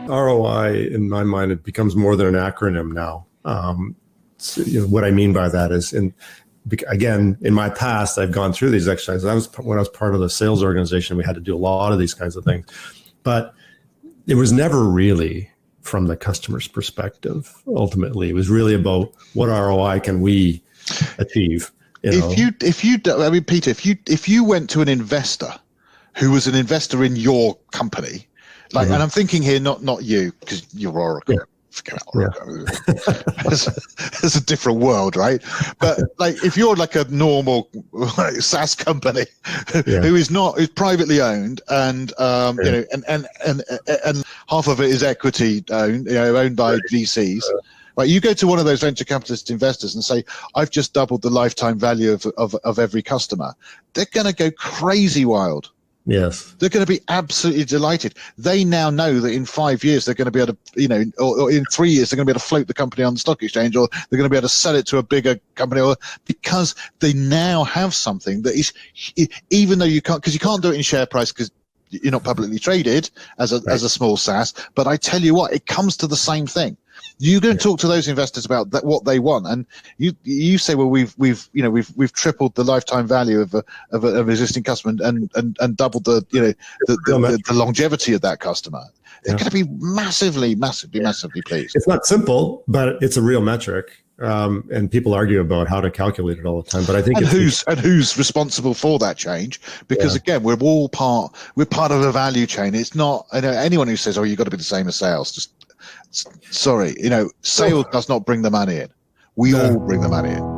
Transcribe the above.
ROI, in my mind, it becomes more than an acronym now. So, what I mean by that is, again, in my past, I've gone through these exercises. When I was part of the sales organization, we had to do a lot of these kinds of things, but it was never really from the customer's perspective. Ultimately, it was really about what ROI can we achieve. Peter, if you went to an investor who was an investor in your company, and I'm thinking here, not you, because you're Oracle. Yeah. Forget Oracle. Yeah. It's a different world, right? But if you're like a normal SaaS company who is privately owned, and and half of it is equity owned by VCs. Right, you go to one of those venture capitalist investors and say, "I've just doubled the lifetime value of every customer." They're going to go crazy wild. Yes. They're going to be absolutely delighted. They now know that in 5 years they're going to be able to, or in 3 years they're going to be able to float the company on the stock exchange, or they're going to be able to sell it to a bigger company, or because they now have something that is, even though you can't do it in share price because you're not publicly traded as a small SaaS. But I tell you what, it comes to the same thing. You go and talk to those investors about what they want, and you say, well, we've tripled the lifetime value of an existing customer and doubled the longevity of that customer. They're going to be massively pleased. It's not simple, but it's a real metric, and people argue about how to calculate it all the time. But I think who's responsible for that change? Because again, we're part of a value chain. It's not anyone who says, "Oh, you've got to be the same as sales." Just sorry, sales does not bring the money in. We all bring the money in.